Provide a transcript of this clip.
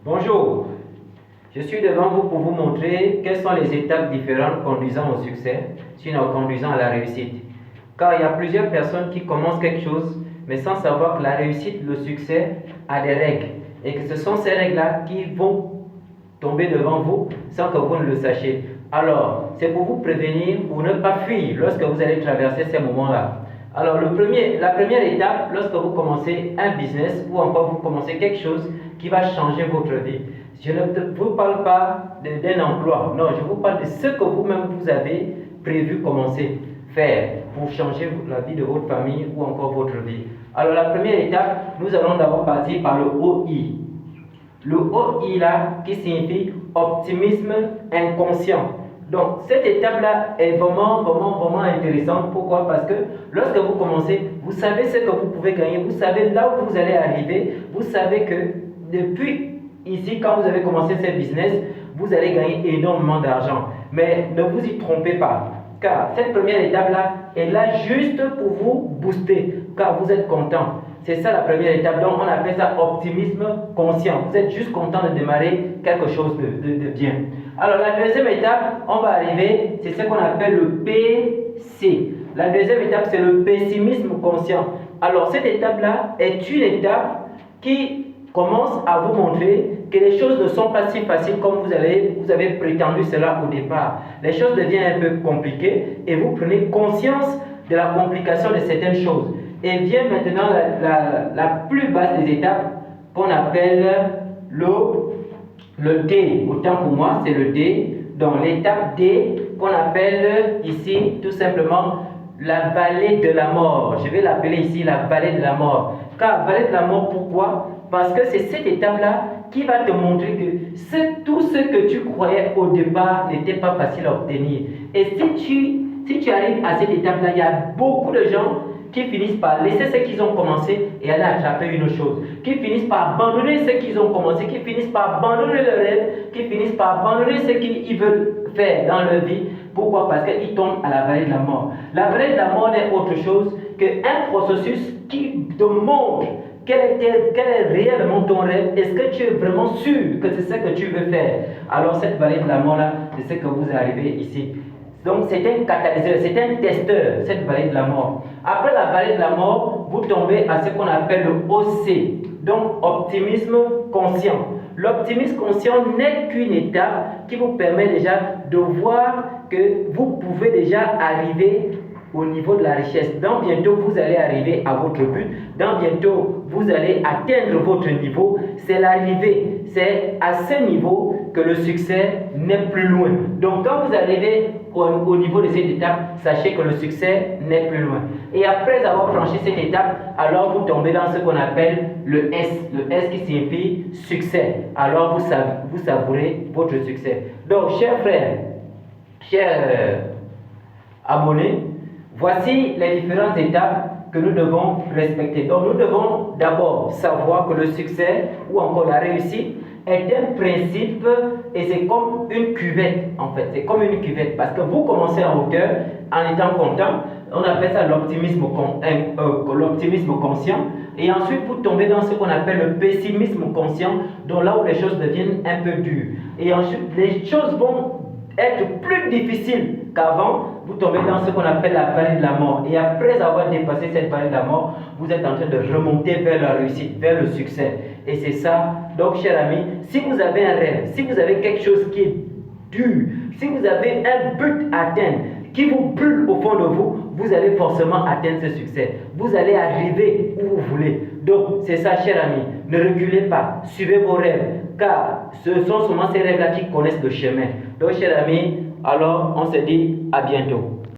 Bonjour, je suis devant vous pour vous montrer quelles sont les étapes différentes conduisant au succès, sinon conduisant à la réussite. Car il y a plusieurs personnes qui commencent quelque chose, mais sans savoir que la réussite, le succès a des règles. Et que ce sont ces règles-là qui vont tomber devant vous sans que vous ne le sachiez. Alors, c'est pour vous prévenir, pour ne pas fuir lorsque vous allez traverser ces moments-là. Alors, la première étape, lorsque vous commencez un business ou encore vous commencez quelque chose qui va changer votre vie, je ne vous parle pas d'un emploi, non, je vous parle de ce que vous-même vous avez prévu commencer faire pour changer la vie de votre famille ou encore votre vie. Alors, la première étape, nous allons d'abord partir par le OI. Le OI là, qui signifie optimisme inconscient. Donc, cette étape-là est vraiment intéressante. Pourquoi? Parce que lorsque vous commencez, vous savez ce que vous pouvez gagner, vous savez là où vous allez arriver, vous savez que depuis ici, quand vous avez commencé ce business, vous allez gagner énormément d'argent. Mais ne vous y trompez pas, car cette première étape-là est là juste pour vous booster, car vous êtes content. C'est ça la première étape, donc on appelle ça optimisme conscient. Vous êtes juste content de démarrer quelque chose de bien. Alors la deuxième étape, on va arriver, c'est ce qu'on appelle le PC. La deuxième étape, c'est le pessimisme conscient. Alors cette étape-là est une étape qui commence à vous montrer que les choses ne sont pas si faciles comme vous avez prétendu cela au départ. Les choses deviennent un peu compliquées et vous prenez conscience de la complication de certaines choses. Et vient maintenant la plus basse des étapes qu'on appelle le D. Autant pour moi, c'est le D. Donc l'étape D qu'on appelle ici tout simplement la vallée de la mort. Je vais l'appeler ici la vallée de la mort. Car vallée de la mort, pourquoi? Parce que c'est cette étape-là qui va te montrer que tout ce que tu croyais au départ n'était pas facile à obtenir. Et si tu arrives à cette étape-là, il y a beaucoup de gens qui finissent par laisser ce qu'ils ont commencé et aller attraper une autre chose, qui finissent par abandonner ce qu'ils ont commencé, qui finissent par abandonner leurs rêves, qui finissent par abandonner ce qu'ils veulent faire dans leur vie. Pourquoi? Parce qu'ils tombent à la vallée de la mort. La vallée de la mort n'est autre chose qu'un processus qui te montre quel est réellement ton rêve. Est-ce que tu es vraiment sûr que c'est ce que tu veux faire? Alors cette vallée de la mort là, c'est ce que vous arrivez ici. Donc c'est un catalyseur, c'est un testeur, cette vallée de la mort. Après la vallée de la mort, vous tombez à ce qu'on appelle le OC, donc optimisme conscient. L'optimisme conscient n'est qu'une étape qui vous permet déjà de voir que vous pouvez déjà arriver au niveau de la richesse. Dans bientôt, vous allez arriver à votre but. Dans bientôt, vous allez atteindre votre niveau. C'est l'arrivée. C'est à ce niveau que le succès n'est plus loin. Donc, quand vous arrivez au niveau de cette étape, sachez que le succès n'est plus loin. Et après avoir franchi cette étape, alors vous tombez dans ce qu'on appelle le S. Le S qui signifie succès. Alors, vous savourez votre succès. Donc, chers frères, chers abonnés, voici les différentes étapes que nous devons respecter. Donc nous devons d'abord savoir que le succès ou encore la réussite est un principe et c'est comme une cuvette en fait. C'est comme une cuvette parce que vous commencez en hauteur en étant content. On appelle ça l'optimisme conscient. Et ensuite vous tombez dans ce qu'on appelle le pessimisme conscient, donc là où les choses deviennent un peu dures. Et ensuite les choses vont être plus difficiles qu'avant, vous tombez dans ce qu'on appelle la vallée de la mort. Et après avoir dépassé cette vallée de la mort, vous êtes en train de remonter vers la réussite, vers le succès. Et c'est ça. Donc, chers amis, si vous avez un rêve, si vous avez quelque chose qui est dur, si vous avez un but à atteindre, qui vous brûle au fond de vous, vous allez forcément atteindre ce succès. Vous allez arriver où vous voulez. Donc, c'est ça, chers amis. Ne reculez pas. Suivez vos rêves. Car ce sont seulement ces rêves-là qui connaissent le chemin. Donc, chers amis, alors on se dit à bientôt.